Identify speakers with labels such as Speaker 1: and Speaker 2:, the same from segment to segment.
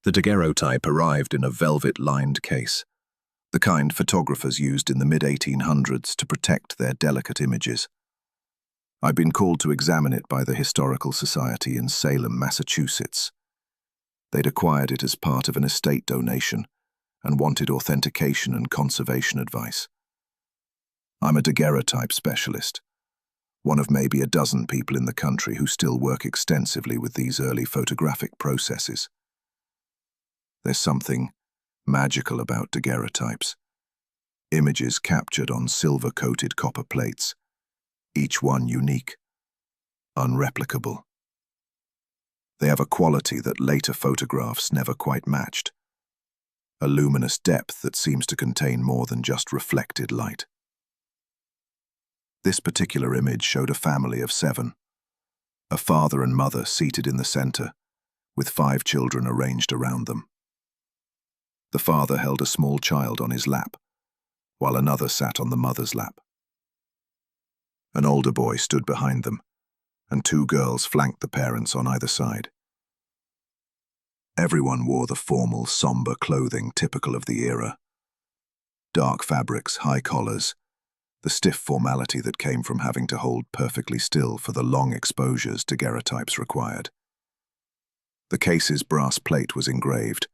Speaker 1: The daguerreotype arrived in a velvet-lined case, the kind photographers used in the mid-1800s to protect their delicate images. I'd been called to examine it by the Historical Society in Salem, Massachusetts. They'd acquired it as part of an estate donation and wanted authentication and conservation advice. I'm a daguerreotype specialist, one of maybe a dozen people in the country who still work extensively with these early photographic processes. There's something magical about daguerreotypes. Images captured on silver-coated copper plates, each one unique, unreplicable. They have a quality that later photographs never quite matched, a luminous depth that seems to contain more than just reflected light. This particular image showed a family of 7, a father and mother seated in the center, with 5 children arranged around them. The father held a small child on his lap, while another sat on the mother's lap. An older boy stood behind them, and 2 girls flanked the parents on either side. Everyone wore the formal, somber clothing typical of the era. Dark fabrics, high collars, the stiff formality that came from having to hold perfectly still for the long exposures daguerreotypes required. The case's brass plate was engraved,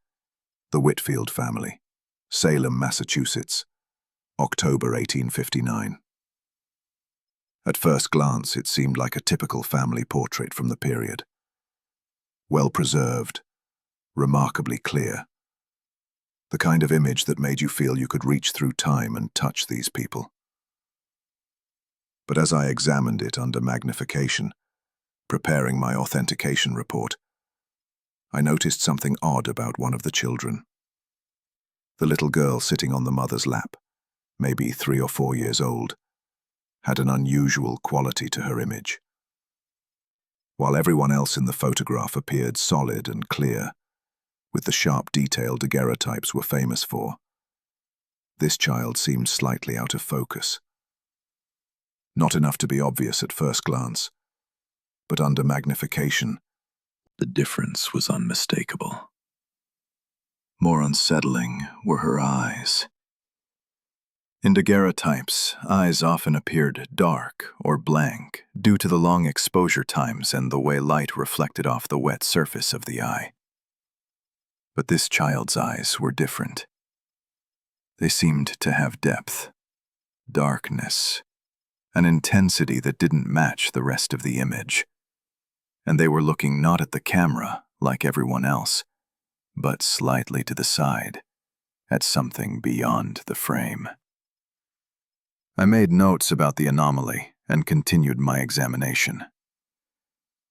Speaker 1: "The Whitfield Family, Salem, Massachusetts, October 1859. At first glance, it seemed like a typical family portrait from the period. Well preserved, remarkably clear. The kind of image that made you feel you could reach through time and touch these people. But as I examined it under magnification, preparing my authentication report, I noticed something odd about one of the children. The little girl sitting on the mother's lap, maybe 3 or 4 years old, had an unusual quality to her image. While everyone else in the photograph appeared solid and clear, with the sharp detail daguerreotypes were famous for, this child seemed slightly out of focus. Not enough to be obvious at first glance, but under magnification, the difference was unmistakable. More unsettling were her eyes. In daguerreotypes, eyes often appeared dark or blank due to the long exposure times and the way light reflected off the wet surface of the eye. But this child's eyes were different. They seemed to have depth, darkness, an intensity that didn't match the rest of the image. And they were looking not at the camera, like everyone else, but slightly to the side, at something beyond the frame. I made notes about the anomaly and continued my examination.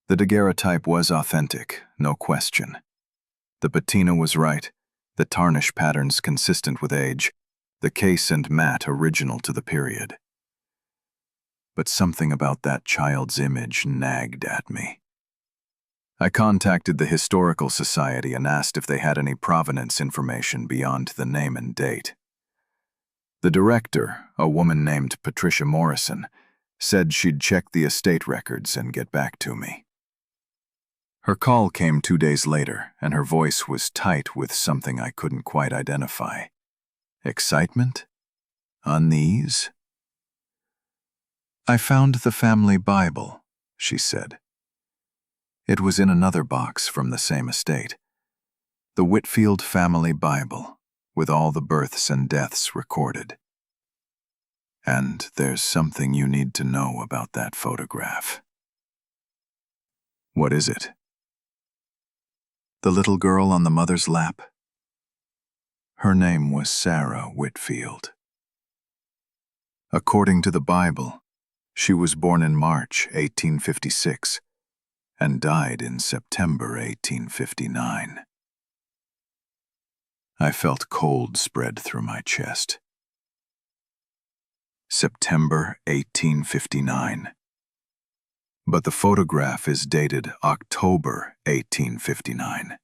Speaker 1: The daguerreotype was authentic, no question. The patina was right, the tarnish patterns consistent with age, the case and mat original to the period. But something about that child's image nagged at me. I contacted the Historical Society and asked if they had any provenance information beyond the name and date. The director, a woman named Patricia Morrison, said she'd check the estate records and get back to me. Her call came 2 days later, and her voice was tight with something I couldn't quite identify. Excitement? Unease? "I found the family Bible," she said. It was in another box from the same estate. The Whitfield Family Bible, with all the births and deaths recorded. "And there's something you need to know about that photograph." "What is it?" "The little girl on the mother's lap. Her name was Sarah Whitfield. According to the Bible, she was born in March 1856 and died in September 1859. I felt cold spread through my chest. September 1859. But the photograph is dated October 1859.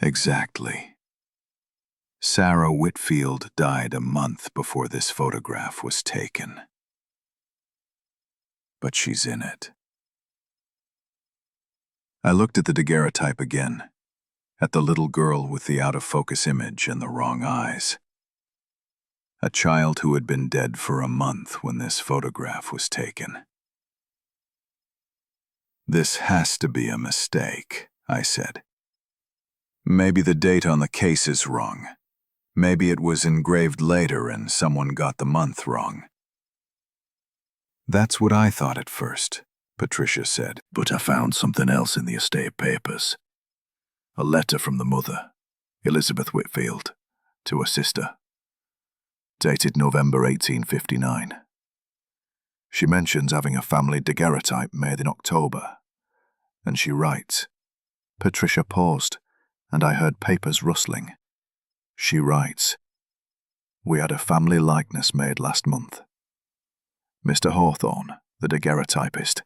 Speaker 1: Exactly. Sarah Whitfield died a month before this photograph was taken. But she's in it. I looked at the daguerreotype again, at the little girl with the out-of-focus image and the wrong eyes. A child who had been dead for a month when this photograph was taken. "This has to be a mistake," I said. "Maybe the date on the case is wrong. Maybe it was engraved later and someone got the month wrong." "That's what I thought at first," Patricia said. "But I found something else in the estate papers. A letter from the mother, Elizabeth Whitfield, to her sister, dated November 1859. She mentions having a family daguerreotype made in October, and she writes." Patricia paused, and I heard papers rustling. She writes, "We had a family likeness made last month. Mr. Hawthorne, the daguerreotypist,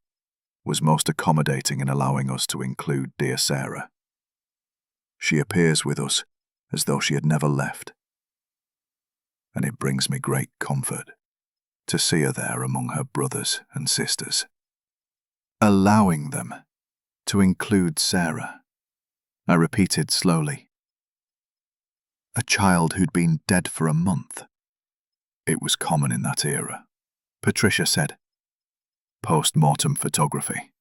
Speaker 1: was most accommodating in allowing us to include dear Sarah. She appears with us as though she had never left. And it brings me great comfort to see her there among her brothers and sisters." "Allowing them to include Sarah," I repeated slowly. "A child who'd been dead for a month." "It was common in that era," Patricia said. "Post-mortem photography.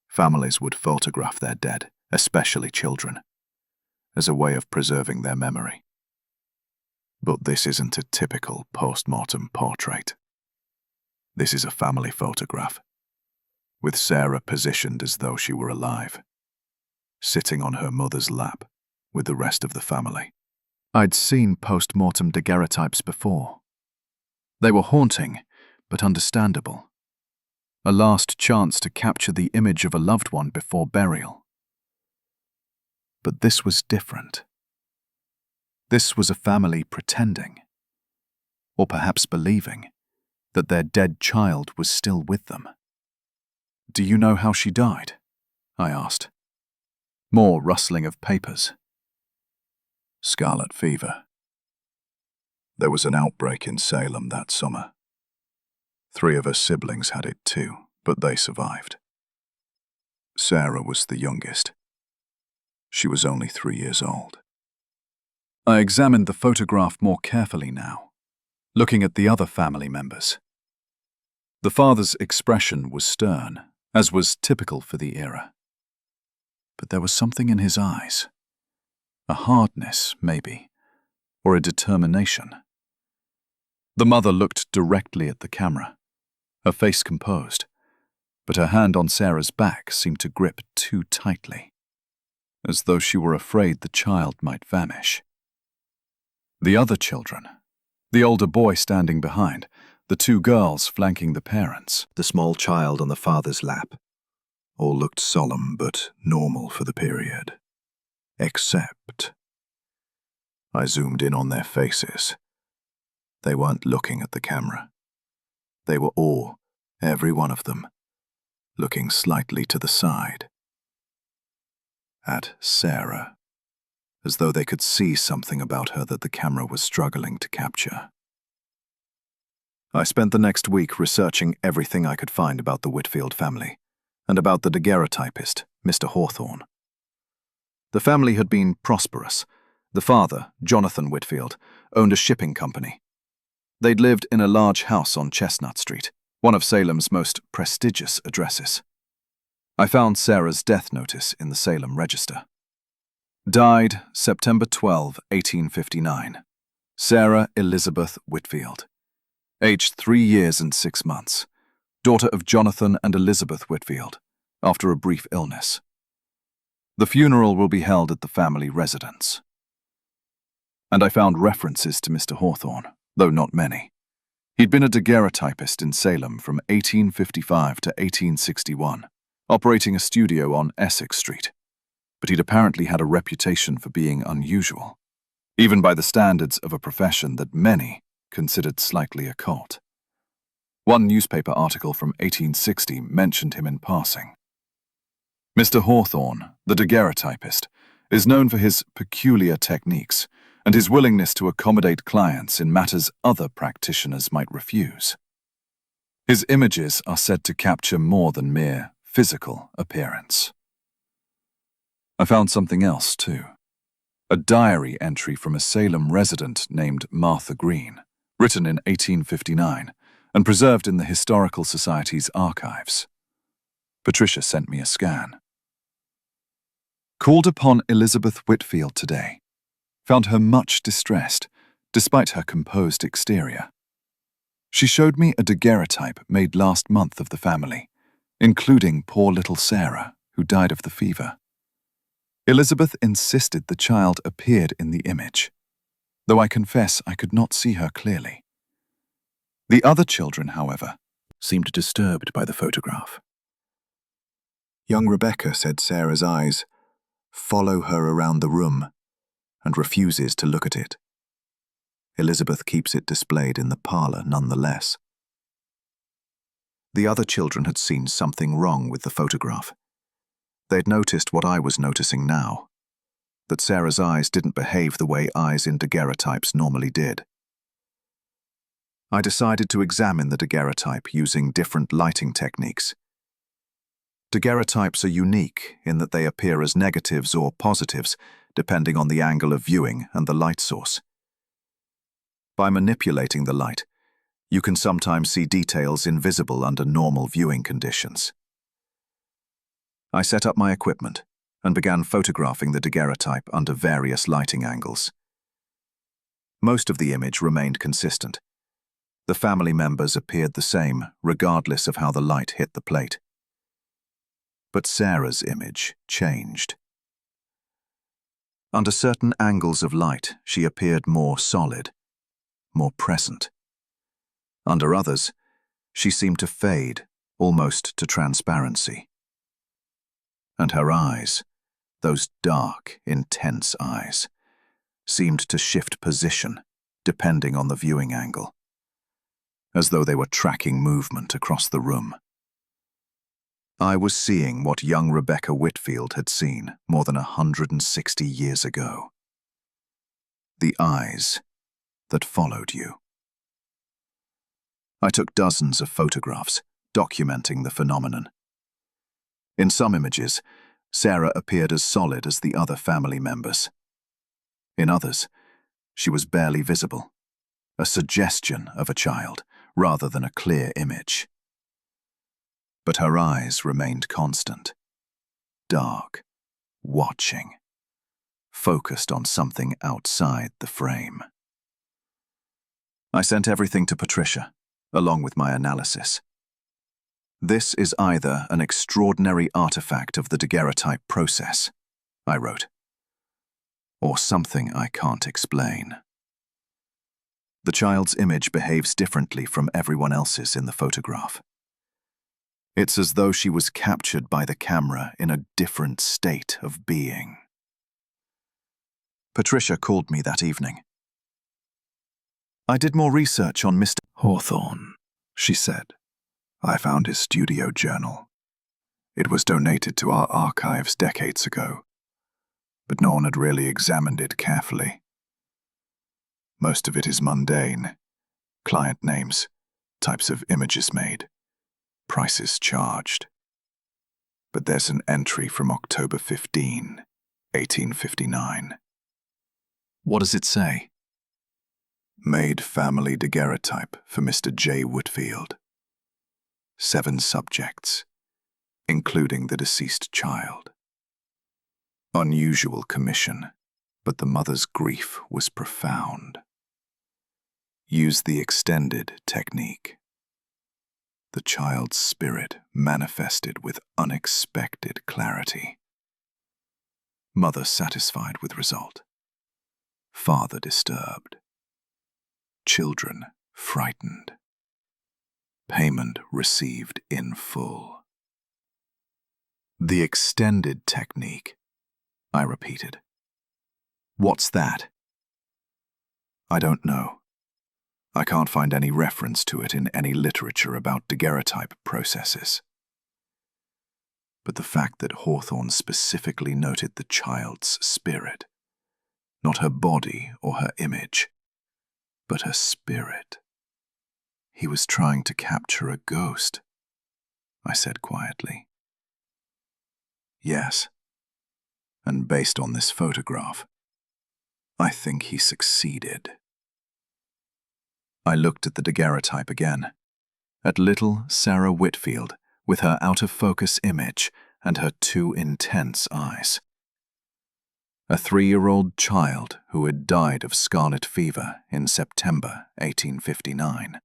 Speaker 1: Families would photograph their dead, especially children, as a way of preserving their memory. But this isn't a typical post-mortem portrait. This is a family photograph, with Sarah positioned as though she were alive, sitting on her mother's lap with the rest of the family." I'd seen post-mortem daguerreotypes before. They were haunting, but understandable. A last chance to capture the image of a loved one before burial. But this was different. This was a family pretending, or perhaps believing, that their dead child was still with them. "Do you know how she died?" I asked. More rustling of papers. "Scarlet fever. There was an outbreak in Salem that summer. 3 of her siblings had it too, but they survived. Sarah was the youngest. She was only 3 years old." I examined the photograph more carefully now, looking at the other family members. The father's expression was stern, as was typical for the era. But there was something in his eyes. A hardness, maybe, or a determination. The mother looked directly at the camera, her face composed, but her hand on Sarah's back seemed to grip too tightly, as though she were afraid the child might vanish. The other children, the older boy standing behind, the 2 girls flanking the parents, the small child on the father's lap, all looked solemn but normal for the period. Except, I zoomed in on their faces. They weren't looking at the camera. They were all, every one of them, looking slightly to the side. At Sarah, as though they could see something about her that the camera was struggling to capture. I spent the next week researching everything I could find about the Whitfield family, and about the daguerreotypist, Mr. Hawthorne. The family had been prosperous. The father, Jonathan Whitfield, owned a shipping company. They'd lived in a large house on Chestnut Street, one of Salem's most prestigious addresses. I found Sarah's death notice in the Salem Register. Died September 12, 1859. Sarah Elizabeth Whitfield. Aged 3 years and 6 months. Daughter of Jonathan and Elizabeth Whitfield, after a brief illness. The funeral will be held at the family residence. And I found references to Mr. Hawthorne, though not many. He'd been a daguerreotypist in Salem from 1855 to 1861, operating a studio on Essex Street. But he'd apparently had a reputation for being unusual, even by the standards of a profession that many considered slightly occult. One newspaper article from 1860 mentioned him in passing. Mr. Hawthorne, the daguerreotypist, is known for his peculiar techniques and his willingness to accommodate clients in matters other practitioners might refuse. His images are said to capture more than mere physical appearance.
Speaker 2: I found something else, too. A diary entry from a Salem resident named Martha Green, written in 1859 and preserved in the Historical Society's archives. Patricia sent me a scan. Called upon Elizabeth Whitfield today. Found her much distressed, despite her composed exterior. She showed me a daguerreotype made last month of the family, including poor little Sarah, who died of the fever. Elizabeth insisted the child appeared in the image, though I confess I could not see her clearly. The other children, however,
Speaker 1: seemed disturbed by the photograph. Young Rebecca said Sarah's eyes follow her around the room and refuses to look at it. Elizabeth keeps it displayed in the parlor nonetheless. The other children had seen something wrong with the photograph. They'd noticed what I was noticing now, that Sarah's eyes didn't behave the way eyes in daguerreotypes normally did. I decided to examine the daguerreotype using different lighting techniques. Daguerreotypes are unique in that they appear as negatives or positives, depending on the angle of viewing and the light source. By manipulating the light, you can sometimes see details invisible under normal viewing conditions. I set up my equipment and began photographing the daguerreotype under various lighting angles. Most of the image remained consistent. The family members appeared the same, regardless of how the light hit the plate. But Sarah's image changed. Under certain angles of light, she appeared more solid, more present. Under others, she seemed to fade, almost to transparency. And her eyes, those dark, intense eyes, seemed to shift position, depending on the viewing angle, as though they were tracking movement across the room. I was seeing what young Rebecca Whitfield had seen more than 160 years ago. The eyes that followed you. I took dozens of photographs, documenting the phenomenon. In some images, Sarah appeared as solid as the other family members. In others, she was barely visible, a suggestion of a child rather than a clear image. But her eyes remained constant, dark, watching, focused on something outside the frame. I sent everything to Patricia, along with my analysis. This is either an extraordinary artifact of the daguerreotype process, I wrote, or something I can't explain. The child's image behaves differently from everyone else's in the photograph. It's as though she was captured by the camera in a different state of being. Patricia called me that evening. I did more research on Mr. Hawthorne, she said. I found his studio journal. It was donated to our archives decades ago, but no one had really examined it carefully. Most of it is mundane. Client names, types of images made, prices charged. But there's an entry from October 15, 1859. What does it say? Made family daguerreotype for Mr. J. Whitfield. 7 subjects, including the deceased child. Unusual commission, but the mother's grief was profound. Use the extended technique. The child's spirit manifested with unexpected clarity. Mother satisfied with result. Father disturbed. Children frightened. Payment received in full. The extended technique, I repeated. What's that? I don't know. I can't find any reference to it in any literature about daguerreotype processes. But the fact that Hawthorne specifically noted the child's spirit, not her body or her image, but her spirit. He was trying to capture a ghost, I said quietly. Yes. And based on this photograph, I think he succeeded. I looked at the daguerreotype again, at little Sarah Whitfield with her out-of-focus image and her too intense eyes. A 3-year-old child who had died of scarlet fever in September 1859,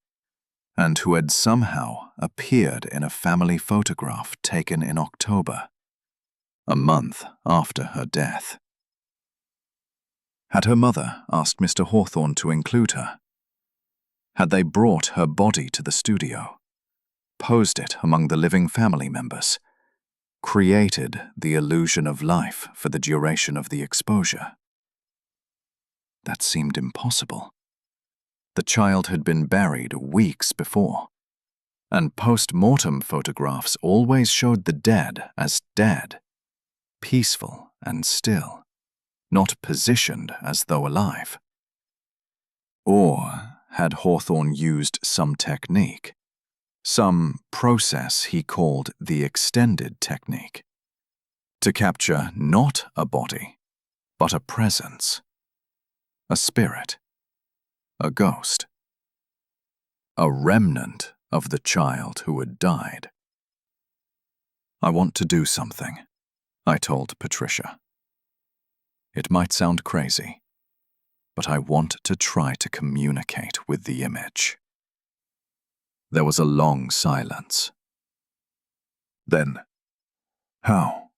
Speaker 1: and who had somehow appeared in a family photograph taken in October, a month after her death. Had her mother asked Mr. Hawthorne to include her? Had they brought her body to the studio, posed it among the living family members, created the illusion of life for the duration of the exposure? That seemed impossible. The child had been buried weeks before, and post-mortem photographs always showed the dead as dead, peaceful and still, not positioned as though alive. Or had Hawthorne used some technique, some process he called the extended technique, to capture not a body, but a presence, a spirit, a ghost, a remnant of the child who had died? I want to do something, I told Patricia. It might sound crazy, but I want to try to communicate with the image. There was a long silence. Then, how?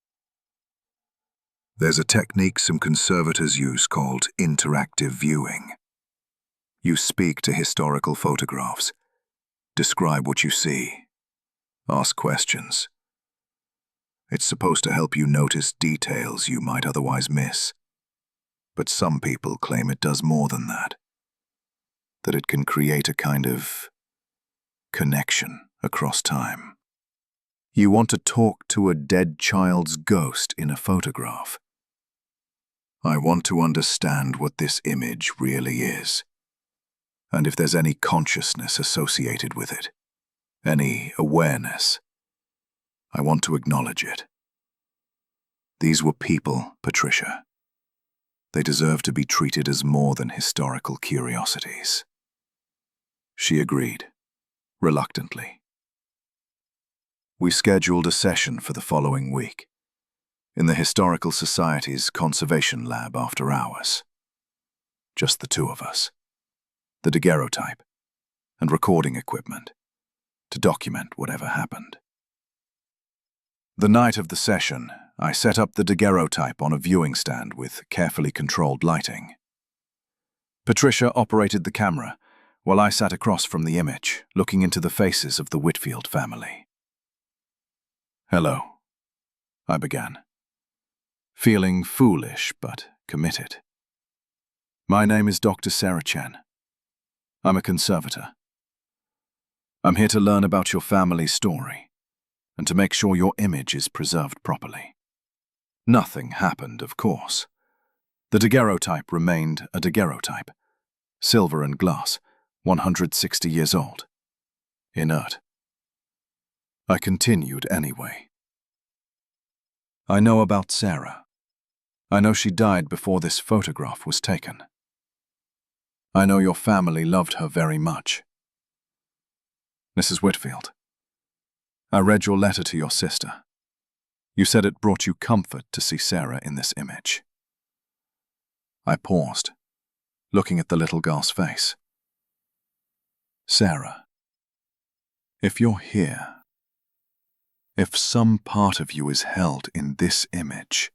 Speaker 1: There's a technique some conservators use called interactive viewing. You speak to historical photographs, describe what you see, ask questions. It's supposed to help you notice details you might otherwise miss. But some people claim it does more than that it can create a kind of connection across time. You want to talk to a dead child's ghost in a photograph. I want to understand what this image really is, and if there's any consciousness associated with it, any awareness. I want to acknowledge it. These were people, Patricia. They deserve to be treated as more than historical curiosities. She agreed, reluctantly. We scheduled a session for the following week, in the Historical Society's conservation lab after hours. Just the two of us, the daguerreotype, and recording equipment, to document whatever happened. The night of the session, I set up the daguerreotype on a viewing stand with carefully controlled lighting. Patricia operated the camera, while I sat across from the image, looking into the faces of the Whitfield family. "Hello," I began, feeling foolish but committed. "My name is Dr. Sarah Chen. I'm a conservator. I'm here to learn about your family's story and to make sure your image is preserved properly." Nothing happened, of course. The daguerreotype remained a daguerreotype, silver and glass, 160 years old, inert. I continued anyway. "I know about Sarah. I know she died before this photograph was taken. I know your family loved her very much. Mrs. Whitfield, I read your letter to your sister. You said it brought you comfort to see Sarah in this image." I paused, looking at the little girl's face. "Sarah, if you're here, if some part of you is held in this image,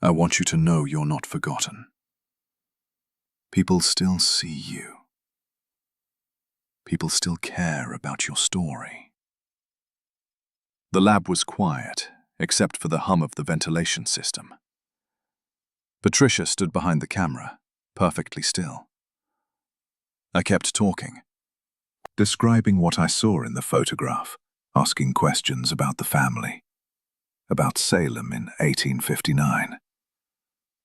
Speaker 1: I want you to know you're not forgotten. People still see you. People still care about your story." The lab was quiet, except for the hum of the ventilation system. Patricia stood behind the camera, perfectly still. I kept talking, describing what I saw in the photograph, asking questions about the family, about Salem in 1859,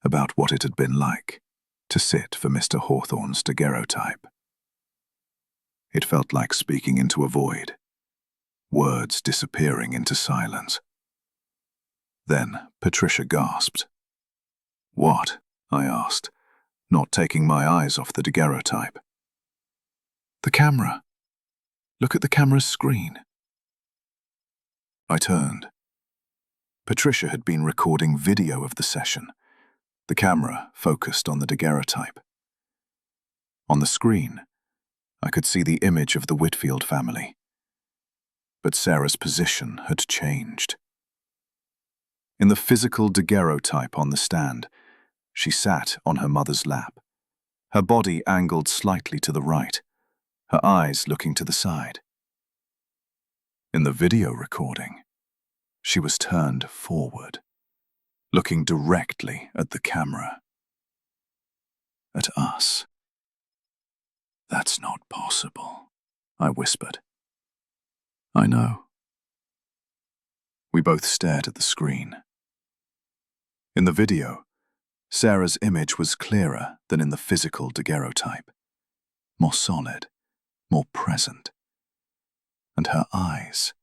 Speaker 1: about what it had been like to sit for Mr. Hawthorne's daguerreotype. It felt like speaking into a void, words disappearing into silence. Then Patricia gasped. "What?" I asked, not taking my eyes off the daguerreotype. "The camera. Look at the camera's screen." I turned. Patricia had been recording video of the session, the camera focused on the daguerreotype. On the screen, I could see the image of the Whitfield family. But Sarah's position had changed. In the physical daguerreotype on the stand, she sat on her mother's lap, her body angled slightly to the right, her eyes looking to the side. In the video recording, she was turned forward, looking directly at the camera. At us. "That's not possible," I whispered. "I know." We both stared at the screen. In the video, Sarah's image was clearer than in the physical daguerreotype, more solid, more present. And her eyes,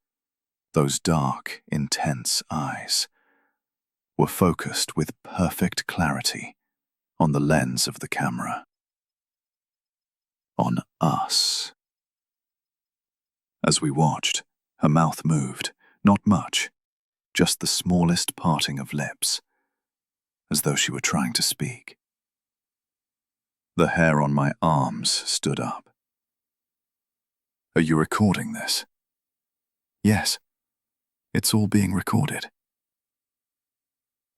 Speaker 1: those dark, intense eyes, were focused with perfect clarity on the lens of the camera. On us. As we watched, her mouth moved, not much, just the smallest parting of lips, as though she were trying to speak. The hair on my arms stood up. "Are you recording this?" "Yes. It's all being recorded."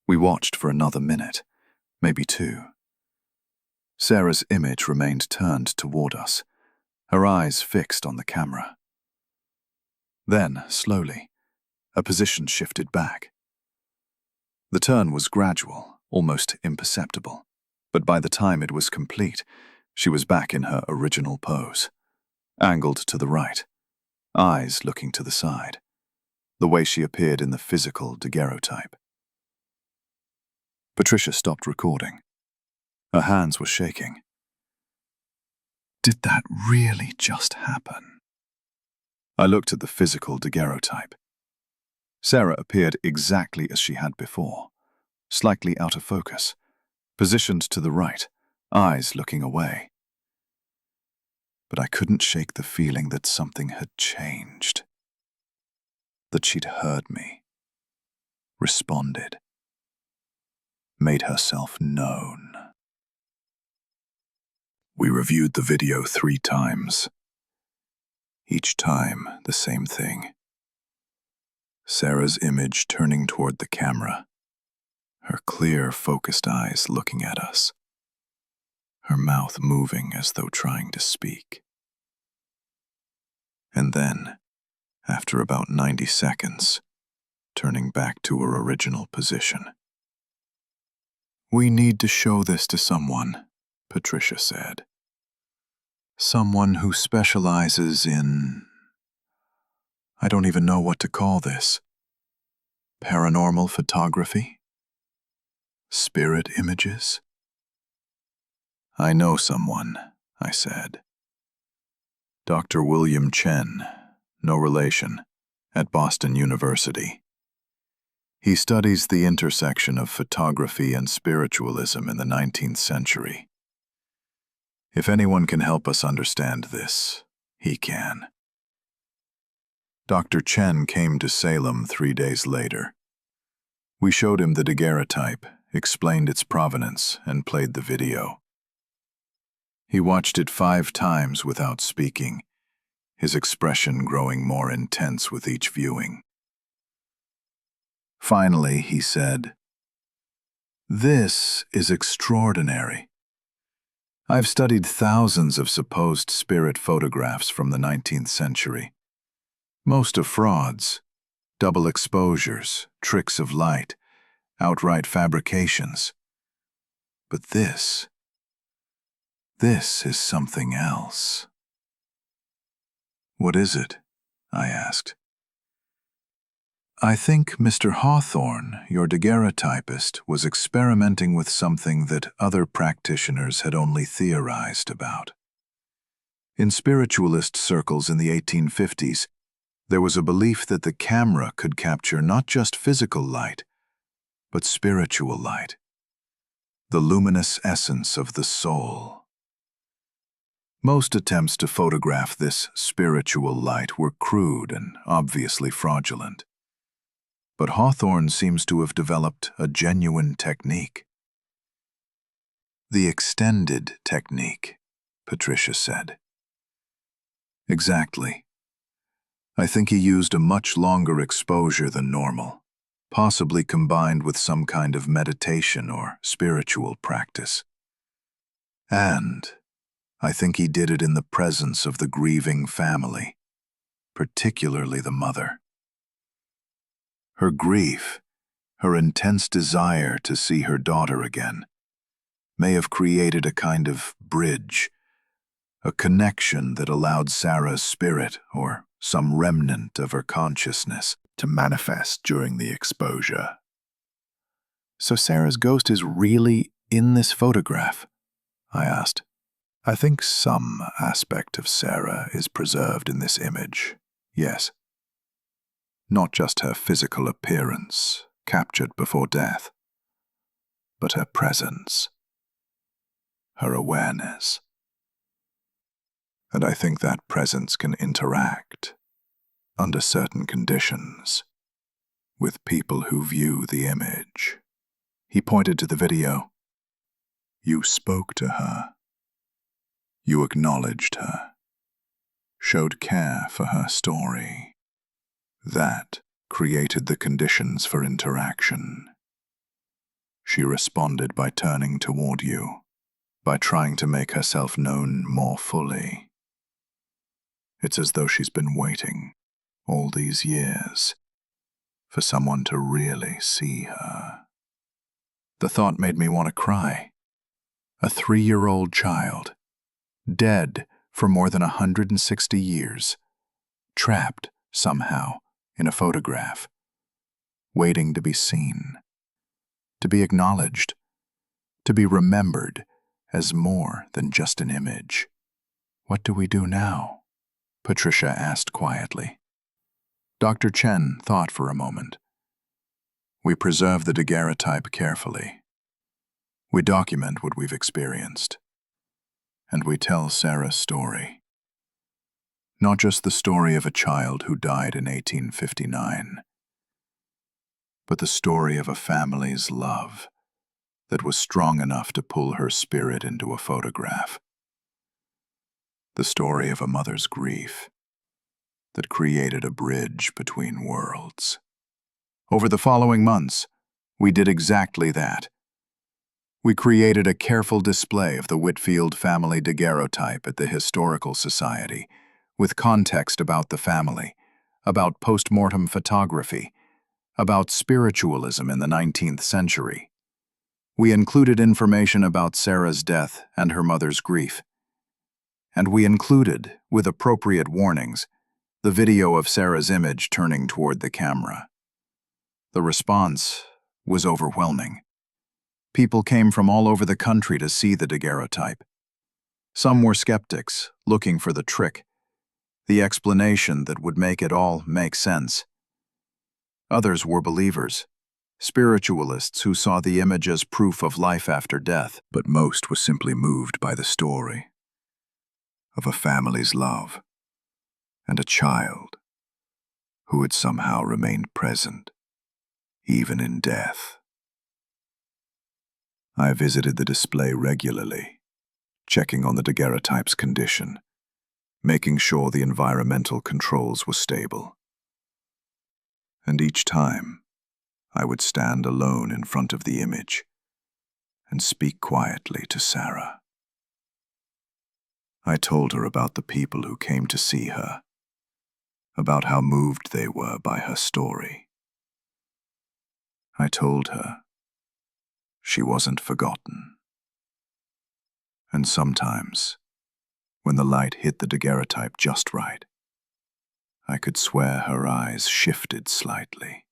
Speaker 1: We watched for another minute, maybe two. Sarah's image remained turned toward us, her eyes fixed on the camera. Then, slowly, her position shifted back. The turn was gradual, almost imperceptible, but by the time it was complete, she was back in her original pose, angled to the right, eyes looking to the side, the way she appeared in the physical daguerreotype. Patricia stopped recording. Her hands were shaking. "Did that really just happen?" I looked at the physical daguerreotype. Sarah appeared exactly as she had before, slightly out of focus, positioned to the right, eyes looking away. But I couldn't shake the feeling that something had changed, that she'd heard me, responded, made herself known. We reviewed the video 3 times. Each time, the same thing. Sarah's image turning toward the camera, her clear, focused eyes looking at us, her mouth moving as though trying to speak. And then, after about 90 seconds, turning back to her original position. "We need to show this to someone," Patricia said. "Someone who specializes in... I don't even know what to call this. Paranormal photography? Spirit images?" "I know someone," I said. "Dr. William Chen, no relation, at Boston University. He studies the intersection of photography and spiritualism in the 19th century. If anyone can help us understand this, he can." Dr. Chen came to Salem 3 days later. We showed him the daguerreotype, explained its provenance, and played the video. He watched it 5 times without speaking, his expression growing more intense with each viewing. Finally, he said, "This is extraordinary. I've studied thousands of supposed spirit photographs from the 19th century. Most are frauds, double exposures, tricks of light, outright fabrications. But this is something else." "What is it?" I asked. "I think Mr. Hawthorne, your daguerreotypist, was experimenting with something that other practitioners had only theorized about. In spiritualist circles in the 1850s, there was a belief that the camera could capture not just physical light, but spiritual light, the luminous essence of the soul. Most attempts to photograph this spiritual light were crude and obviously fraudulent. But Hawthorne seems to have developed a genuine technique. The extended technique, Patricia said. Exactly. I think he used a much longer exposure than normal, possibly combined with some kind of meditation or spiritual practice. And I think he did it in the presence of the grieving family, particularly the mother. Her grief, her intense desire to see her daughter again, may have created a kind of bridge, a connection that allowed Sarah's spirit, or some remnant of her consciousness, to manifest during the exposure. So Sarah's ghost is really in this photograph? I asked. I think some aspect of Sarah is preserved in this image, yes. Not just her physical appearance, captured before death, but her presence, her awareness. And I think that presence can interact, under certain conditions, with people who view the image. He pointed to the video. You spoke to her. You acknowledged her, showed care for her story. That created the conditions for interaction. She responded by turning toward you, by trying to make herself known more fully. It's as though she's been waiting, all these years, for someone to really see her. The thought made me want to cry. A 3-year-old child, dead for more than 160 years, trapped somehow in a photograph, waiting to be seen, to be acknowledged, to be remembered as more than just an image. What do we do now? Patricia asked quietly. Dr. Chen thought for a moment. We preserve the daguerreotype carefully. We document what we've experienced. And we tell Sarah's story. Not just the story of a child who died in 1859, but the story of a family's love that was strong enough to pull her spirit into a photograph. The story of a mother's grief that created a bridge between worlds. Over the following months, we did exactly that. We created a careful display of the Whitfield family daguerreotype at the Historical Society, with context about the family, about post-mortem photography, about spiritualism in the 19th century. We included information about Sarah's death and her mother's grief. And we included, with appropriate warnings, the video of Sarah's image turning toward the camera. The response was overwhelming. People came from all over the country to see the daguerreotype. Some were skeptics, looking for the trick, the explanation that would make it all make sense. Others were believers, spiritualists who saw the image as proof of life after death. But most were simply moved by the story of a family's love and a child who had somehow remained present, even in death. I visited the display regularly, checking on the daguerreotype's condition, making sure the environmental controls were stable. And each time, I would stand alone in front of the image and speak quietly to Sarah. I told her about the people who came to see her, about how moved they were by her story. I told her she wasn't forgotten. And sometimes, when the light hit the daguerreotype just right, I could swear her eyes shifted slightly.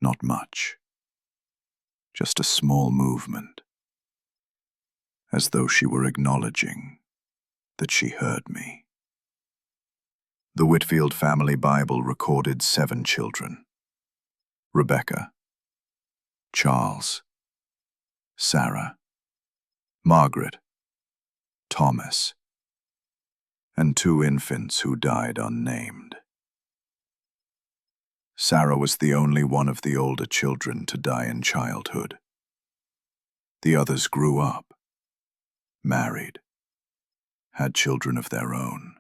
Speaker 1: Not much, just a small movement, as though she were acknowledging that she heard me. The Whitfield family Bible recorded 7 children: Rebecca, Charles, Sarah, Margaret, Thomas, and 2 infants who died unnamed. Sarah was the only one of the older children to die in childhood. The others grew up, married, had children of their own.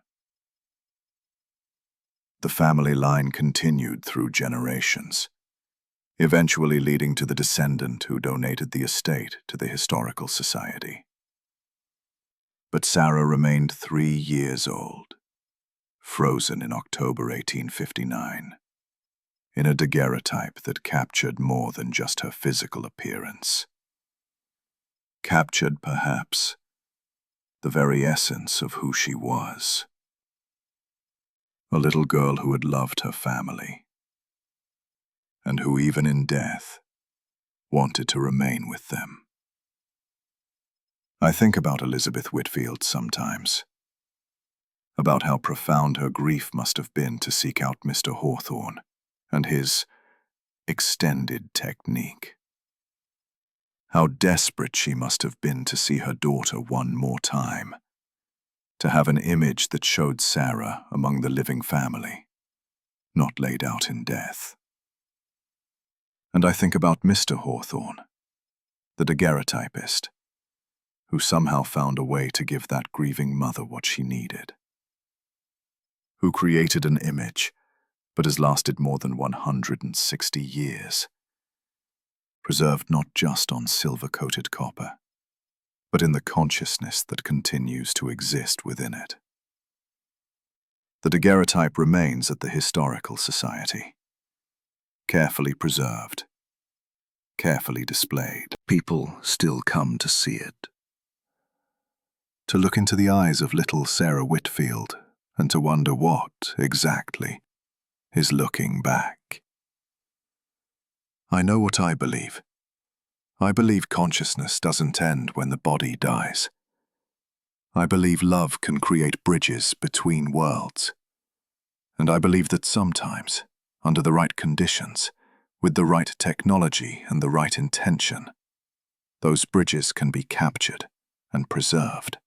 Speaker 1: The family line continued through generations, eventually leading to the descendant who donated the estate to the Historical Society. But Sarah remained 3 years old, frozen in October 1859, in a daguerreotype that captured more than just her physical appearance. Captured, perhaps, the very essence of who she was. A little girl who had loved her family, and who, even in death, wanted to remain with them. I think about Elizabeth Whitfield sometimes, about how profound her grief must have been to seek out Mr. Hawthorne and his extended technique. How desperate she must have been to see her daughter one more time, to have an image that showed Sarah among the living family, not laid out in death. And I think about Mr. Hawthorne, the daguerreotypist, who somehow found a way to give that grieving mother what she needed, who created an image but has lasted more than 160 years, preserved not just on silver-coated copper, but in the consciousness that continues to exist within it. The daguerreotype remains at the Historical Society, carefully preserved, carefully displayed. People still come to see it, to look into the eyes of little Sarah Whitfield and to wonder what, exactly, is looking back. I know what I believe. I believe consciousness doesn't end when the body dies. I believe love can create bridges between worlds. And I believe that sometimes, under the right conditions, with the right technology and the right intention, those bridges can be captured and preserved.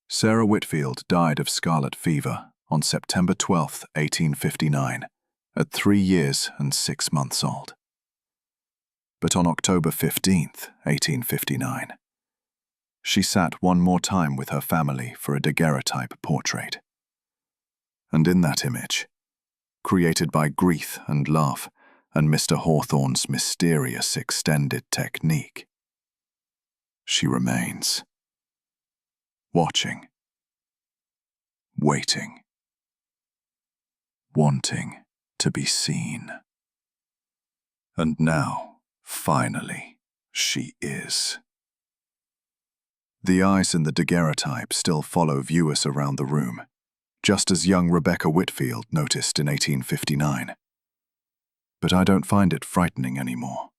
Speaker 1: Sarah Whitfield died of scarlet fever on September 12, 1859, at 3 years and 6 months old. But on October 15, 1859, she sat one more time with her family for a daguerreotype portrait. And in that image, created by Grieth and Love and Mr. Hawthorne's mysterious extended technique, she remains, watching, waiting, wanting to be seen. And now, finally, she is. The eyes in the daguerreotype still follow viewers around the room, just as young Rebecca Whitfield noticed in 1859. But I don't find it frightening anymore.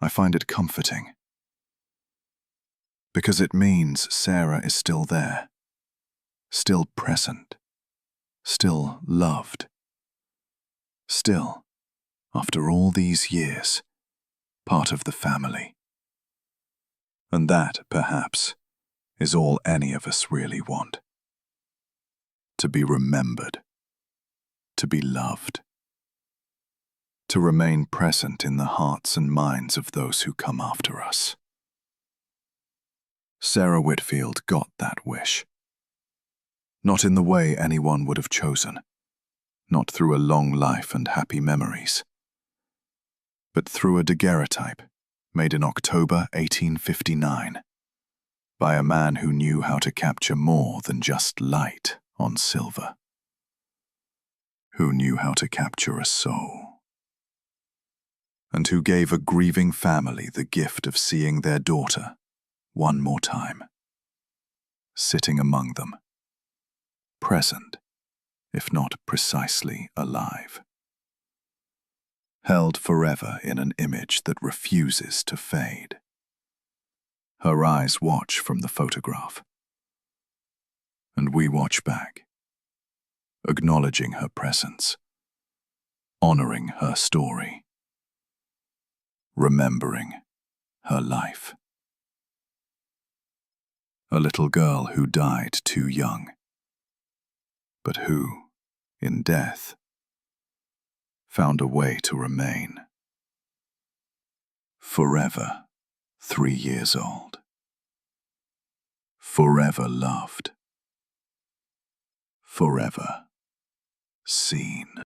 Speaker 1: I find it comforting, because it means Sarah is still there, still present, still loved, still, after all these years, part of the family. And that, perhaps, is all any of us really want. To be remembered, to be loved, to remain present in the hearts and minds of those who come after us. Sarah Whitfield got that wish. Not in the way anyone would have chosen, not through a long life and happy memories, but through a daguerreotype made in October 1859 by a man who knew how to capture more than just light on silver, who knew how to capture a soul, and who gave a grieving family the gift of seeing their daughter one more time, sitting among them, present, if not precisely alive, held forever in an image that refuses to fade. Her eyes watch from the photograph, and we watch back, acknowledging her presence, honoring her story,
Speaker 2: remembering her life. A little girl who died too young, but who, in death, found a way to remain. Forever 3 years old. Forever loved. Forever seen.